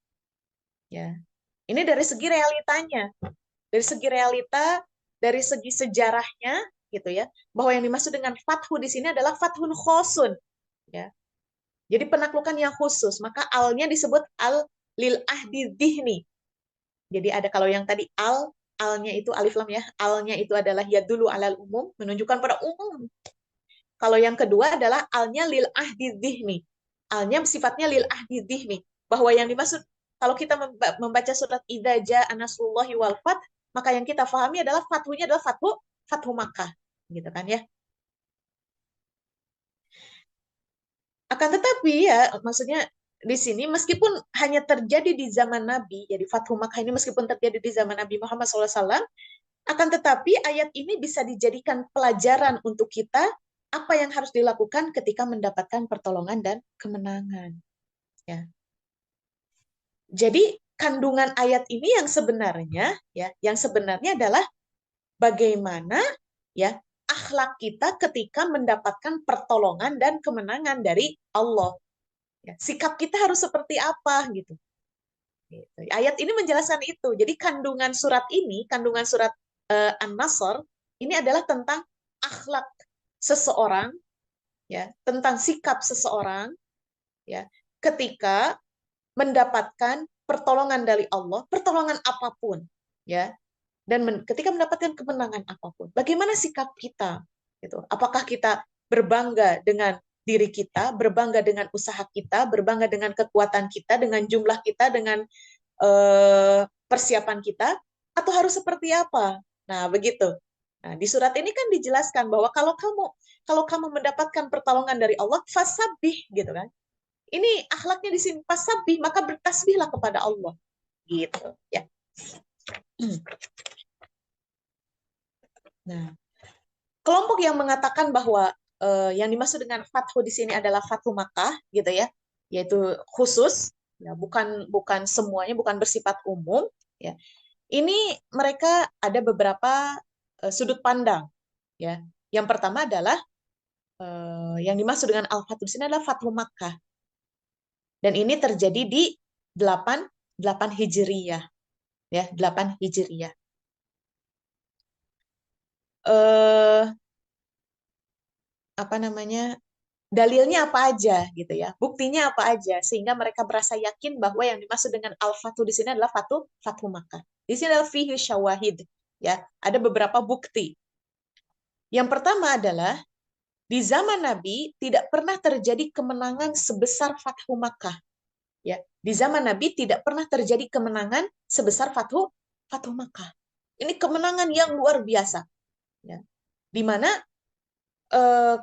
Speaker 1: Ya. Ini dari segi realitanya. dari segi realita, dari segi sejarahnya, gitu ya, bahwa yang dimaksud dengan fathu di sini adalah fathun khosun, ya. Jadi penaklukan yang khusus, maka alnya disebut al lil ahdi dhihni. Jadi ada kalau yang tadi alnya itu alif lam ya, alnya itu adalah ya dulu alal umum, menunjukkan pada umum. Kalau yang kedua adalah alnya lil ahdi dhihni. Alnya sifatnya lil ahdi dhihni. Bahwa yang dimaksud, kalau kita membaca surat Idza jaa nasrullahi wal fath, maka yang kita pahami adalah fathunya adalah fathu Makkah. Gitu kan ya. Akan tetapi ya, maksudnya di sini meskipun hanya terjadi di zaman Nabi, jadi Fathu Makkah ini meskipun terjadi di zaman Nabi Muhammad SAW, akan tetapi ayat ini bisa dijadikan pelajaran untuk kita apa yang harus dilakukan ketika mendapatkan pertolongan dan kemenangan. Ya. Jadi kandungan ayat ini yang sebenarnya adalah bagaimana ya akhlak kita ketika mendapatkan pertolongan dan kemenangan dari Allah. Ya, sikap kita harus seperti apa gitu. Ayat ini menjelaskan itu. Jadi kandungan surat An-Nasr ini adalah tentang akhlak seseorang, ya, tentang sikap seseorang, ya, ketika mendapatkan pertolongan dari Allah, pertolongan apapun, ya, dan ketika mendapatkan kemenangan apapun, bagaimana sikap kita, gitu? Apakah kita berbangga dengan diri kita, berbangga dengan usaha kita, berbangga dengan kekuatan kita, dengan jumlah kita, dengan persiapan kita, atau harus seperti apa? Nah, begitu. Nah, di surat ini kan dijelaskan bahwa kalau kamu mendapatkan pertolongan dari Allah, fasabih gitu kan. Ini akhlaknya di sini fasabih, maka bertasbihlah kepada Allah. Gitu, ya. Nah, kelompok yang mengatakan bahwa yang dimaksud dengan fathu di sini adalah fathu Makkah, gitu ya, yaitu khusus, ya, bukan semuanya, bukan bersifat umum, ya. Ini mereka ada beberapa sudut pandang, ya. Yang pertama adalah yang dimaksud dengan al-fathu di sini adalah fathu Makkah, dan ini terjadi di 8 Hijriyah, ya, 8 Hijriyah. Apa namanya? Dalilnya apa aja gitu ya, buktinya apa aja sehingga mereka merasa yakin bahwa yang dimaksud dengan al-fathu di sini adalah fathu Makkah. Di sini adalah fihi syawahid, ya, ada beberapa bukti. Yang pertama adalah di zaman Nabi tidak pernah terjadi kemenangan sebesar fathu Makkah, ya. Di zaman Nabi tidak pernah terjadi kemenangan sebesar fathu Makkah. Ini kemenangan yang luar biasa, ya. Di mana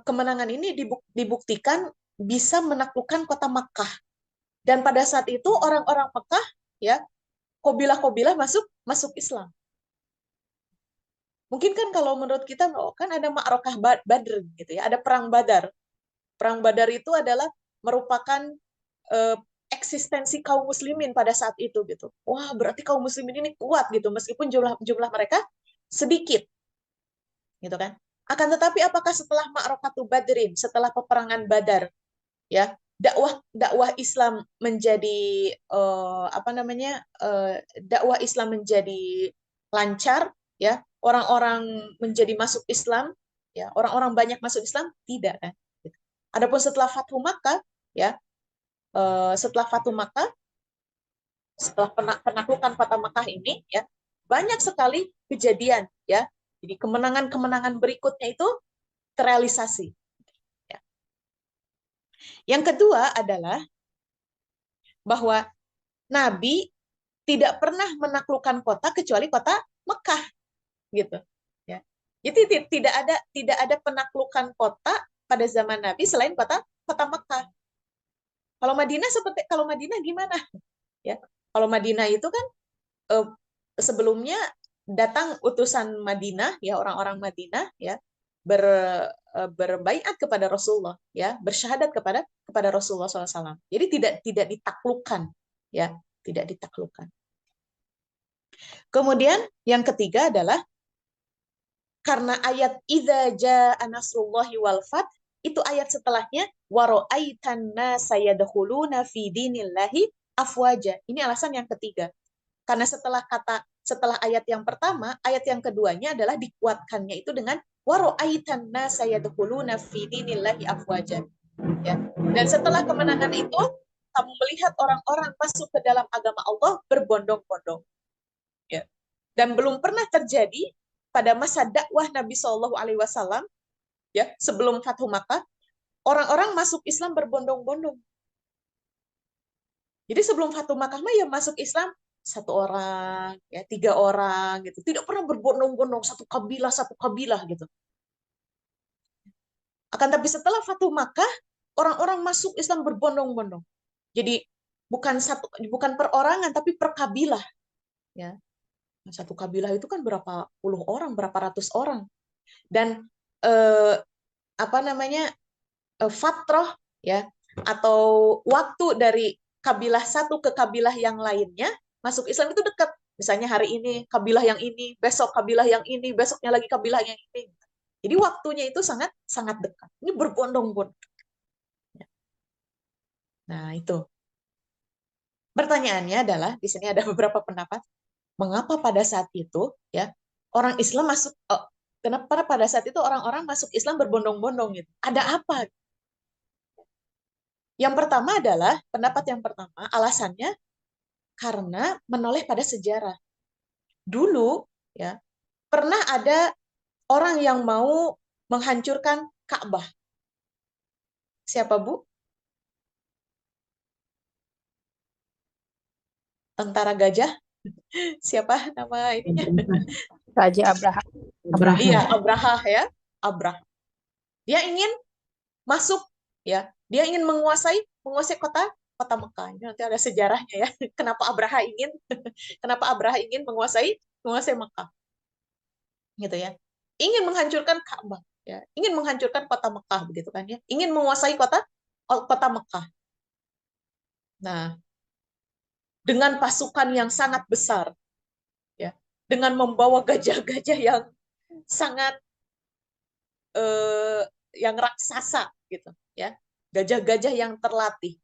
Speaker 1: kemenangan ini dibuktikan bisa menaklukkan kota Makkah. Dan pada saat itu orang-orang Mekah, ya, kobilah-kobilah masuk Islam. Mungkin kan kalau menurut kita, oh, kan ada Ma'rakah Badr gitu ya, ada perang Badar. Perang Badar itu adalah merupakan eh, eksistensi kaum muslimin pada saat itu gitu. Wah, berarti kaum muslimin ini kuat gitu meskipun jumlah mereka sedikit. Gitu kan? Akan tetapi apakah setelah Ma'rakatu Badrin, setelah peperangan Badar, ya, dakwah Islam menjadi dakwah Islam menjadi lancar, ya, orang-orang menjadi masuk Islam, ya, orang-orang banyak masuk Islam, tidak kan. Adapun setelah Fathu Makkah, ya, setelah Fathu Makkah, setelah penaklukan Fathu Makkah ini, ya, banyak sekali kejadian, ya. Jadi kemenangan-kemenangan berikutnya itu terrealisasi. Ya. Yang kedua adalah bahwa Nabi tidak pernah menaklukkan kota kecuali kota Mekah, gitu. Ya. Jadi tidak ada penaklukan kota pada zaman Nabi selain kota Mekah. Kalau Madinah gimana? Ya, kalau Madinah itu kan eh, sebelumnya datang utusan Madinah, ya, orang-orang Madinah, ya, ber, berbaiat kepada Rasulullah, ya, bersyahadat kepada Rasulullah SAW. Jadi tidak ditaklukkan, ya, tidak ditaklukkan. Kemudian yang ketiga adalah karena ayat idza jaa nasrullahi wal fath, itu ayat setelahnya wa ra'aitan nasa yadkhuluna fi dinillahi afwaja. Ini alasan yang ketiga. Karena setelah ayat yang pertama, ayat yang keduanya adalah dikuatkannya itu dengan waro'aitan nasa yadkhuluna fi dinillahi afwajan. Ya. Dan setelah kemenangan itu, kamu melihat orang-orang masuk ke dalam agama Allah berbondong-bondong. Ya. Dan belum pernah terjadi pada masa dakwah Nabi Shallallahu Alaihi Wasallam, ya, sebelum Fathu Makkah, orang-orang masuk Islam berbondong-bondong. Jadi sebelum Fathu Makkah mah ya masuk Islam satu orang, ya 3 orang gitu. Tidak pernah berbondong-bondong satu kabilah gitu. Akan tapi setelah Fathu Makkah, orang-orang masuk Islam berbondong-bondong. Jadi bukan perorangan tapi per kabilah, ya. Satu kabilah itu kan berapa puluh orang, berapa ratus orang. Dan eh, apa namanya? Fatroh, ya, atau waktu dari kabilah satu ke kabilah yang lainnya masuk Islam itu dekat. Misalnya hari ini kabilah yang ini, besok kabilah yang ini, besoknya lagi kabilah yang ini. Jadi waktunya itu sangat sangat dekat. Ini berbondong-bondong. Nah, itu. Pertanyaannya adalah di sini ada beberapa pendapat. Mengapa pada saat itu, ya, orang Islam masuk, kenapa pada saat itu orang-orang masuk Islam berbondong-bondong gitu? Ada apa? Yang pertama adalah pendapat yang pertama, alasannya karena menoleh pada sejarah. Dulu, ya, pernah ada orang yang mau menghancurkan Ka'bah. Siapa, Bu? Tentara gajah? Siapa nama ininya?
Speaker 2: Raja Abraha.
Speaker 1: Iya, Abraha, ya. Abraha. Dia ingin masuk, ya. Dia ingin menguasai kota Mekah. Ini nanti ada sejarahnya, ya. Kenapa Abraha ingin menguasai Mekah, gitu ya. Ingin menghancurkan Ka'bah, ya. Ingin menghancurkan kota Mekah, begitu kan, ya. Ingin menguasai kota Mekah. Nah, dengan pasukan yang sangat besar, ya, dengan membawa gajah-gajah yang sangat yang raksasa, gitu, ya, gajah-gajah yang terlatih.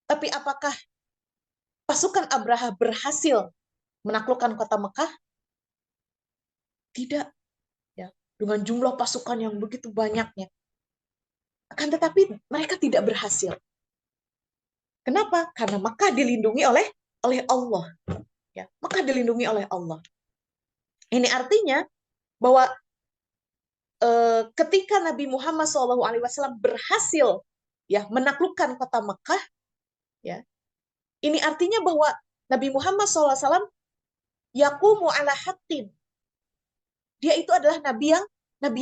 Speaker 1: Tapi apakah pasukan Abraha berhasil menaklukkan kota Mekah? Tidak, ya, dengan jumlah pasukan yang begitu banyaknya. Akan tetapi mereka tidak berhasil. Kenapa? Karena Mekah dilindungi oleh Allah. Ya, Mekah dilindungi oleh Allah. Ini artinya bahwa ketika Nabi Muhammad SAW berhasil, ya, menaklukkan kota Mekah, ya, ini artinya bahwa Nabi Muhammad SAW yaqumu ala haqqin. Dia itu adalah nabi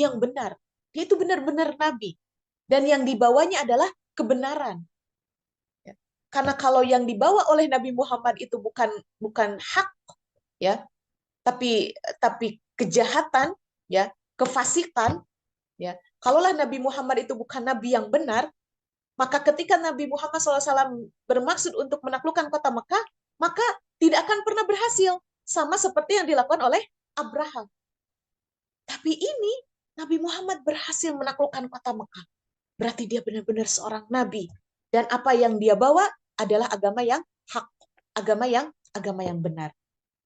Speaker 1: yang benar. Dia itu benar-benar nabi. Dan yang dibawanya adalah kebenaran. Ya. Karena kalau yang dibawa oleh Nabi Muhammad itu bukan hak, ya, tapi kejahatan, ya, kefasikan, ya. Kalaulah Nabi Muhammad itu bukan nabi yang benar, maka ketika Nabi Muhammad SAW bermaksud untuk menaklukkan kota Mekah, maka tidak akan pernah berhasil, sama seperti yang dilakukan oleh Abraham. Tapi ini Nabi Muhammad berhasil menaklukkan kota Mekah. Berarti dia benar-benar seorang nabi. Dan apa yang dia bawa adalah agama yang hak, agama yang benar.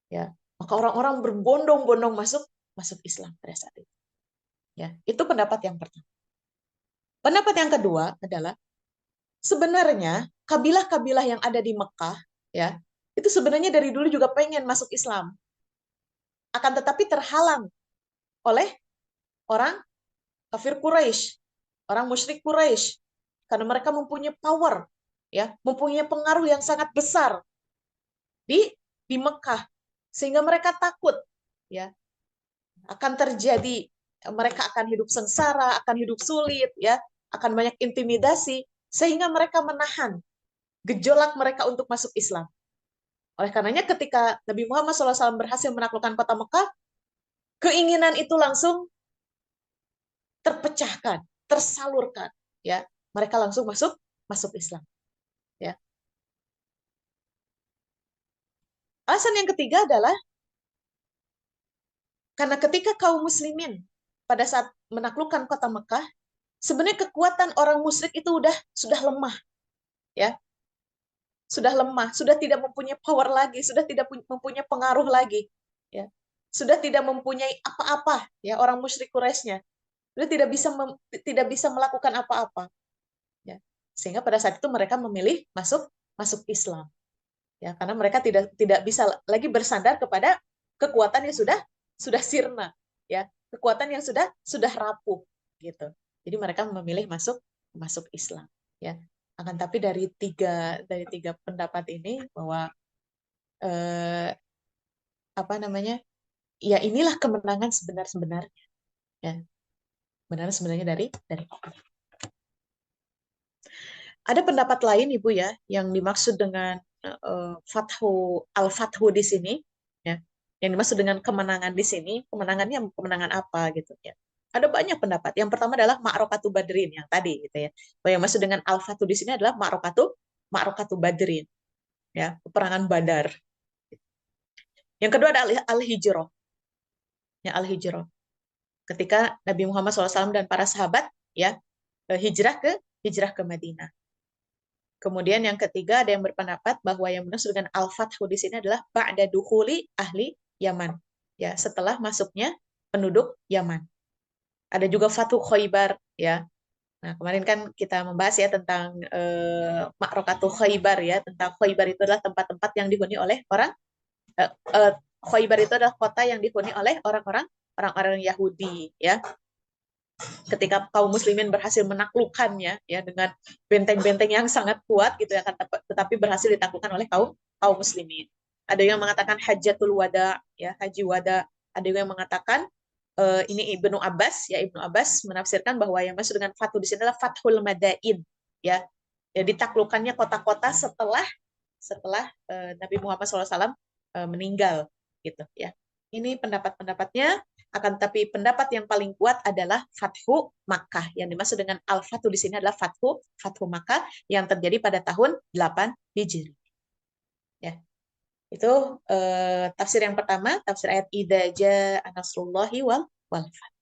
Speaker 1: Ya, maka orang-orang berbondong-bondong masuk Islam pada saat itu. Ya, itu pendapat yang pertama. Pendapat yang kedua adalah sebenarnya kabilah-kabilah yang ada di Mekah, ya, itu sebenarnya dari dulu juga pengen masuk Islam. Akan tetapi terhalang oleh orang kafir Quraisy, orang musyrik Quraisy, karena mereka mempunyai power, ya, mempunyai pengaruh yang sangat besar di Mekah, sehingga mereka takut, ya, akan terjadi, mereka akan hidup sengsara, akan hidup sulit, ya, akan banyak intimidasi, sehingga mereka menahan gejolak mereka untuk masuk Islam. Oleh karenanya ketika Nabi Muhammad SAW berhasil menaklukkan kota Mekah, keinginan itu langsung terpecahkan, tersalurkan, ya, mereka langsung masuk Islam, ya. Alasan yang ketiga adalah karena ketika kaum muslimin pada saat menaklukkan kota Mekah, sebenarnya kekuatan orang musyrik itu sudah lemah, ya, sudah lemah, sudah tidak mempunyai power lagi, sudah tidak mempunyai pengaruh lagi, ya, sudah tidak mempunyai apa-apa, ya, orang musyrik Quraisynya sudah tidak bisa melakukan apa-apa, ya, sehingga pada saat itu mereka memilih masuk masuk Islam, ya, karena mereka tidak bisa lagi bersandar kepada kekuatan yang sudah sirna, ya, kekuatan yang sudah rapuh, gitu. Jadi mereka memilih masuk masuk Islam, ya. Akan tapi dari tiga pendapat ini bahwa eh, apa namanya, ya inilah kemenangan sebenarnya, ya, benar sebenarnya dari ada pendapat lain Ibu ya yang dimaksud dengan al-fathu di sini, ya, yang dimaksud dengan kemenangan di sini, kemenangannya kemenangan apa gitu ya. Ada banyak pendapat. Yang pertama adalah Ma'rokatu Badrin yang tadi gitu ya. Bahwa yang maksud dengan al-fathu di sini adalah Ma'rokatu Badrin, ya, peperangan Badar. Yang kedua adalah al-hijrah. Ya, al-hijrah. Ketika Nabi Muhammad SAW dan para sahabat ya hijrah ke Madinah. Kemudian yang ketiga ada yang berpendapat bahwa yang maksud dengan al-fathu di sini adalah ba'da dukhuli ahli Yaman. Ya, setelah masuknya penduduk Yaman. Ada juga Fathu Khaybar ya. Nah, kemarin kan kita membahas ya tentang Ma'rakatu Khaybar ya, tentang Khaybar itu adalah tempat-tempat yang dihuni oleh eh, eh, Khaybar itu adalah kota yang dihuni oleh orang-orang Yahudi ya. Ketika kaum muslimin berhasil menaklukkannya ya dengan benteng-benteng yang sangat kuat gitu ya, tetapi berhasil ditaklukkan oleh kaum kaum muslimin. Ada yang mengatakan hajatul wada ya, haji wada. Ada yang mengatakan ini Ibnu Abbas menafsirkan bahwa yang maksud dengan fatu di sini adalah fathul madain ya. Ya ditaklukkannya kota-kota setelah setelah Nabi Muhammad SAW meninggal gitu ya. Ini pendapat-pendapatnya, akan tapi pendapat yang paling kuat adalah Fathu Makkah. Yang dimaksud dengan Al-Fathu di sini adalah Fathu Makkah yang terjadi pada tahun 8 Hijri. Ya. Itu tafsir yang pertama, tafsir ayat idza jaa nasrullahi wal fath.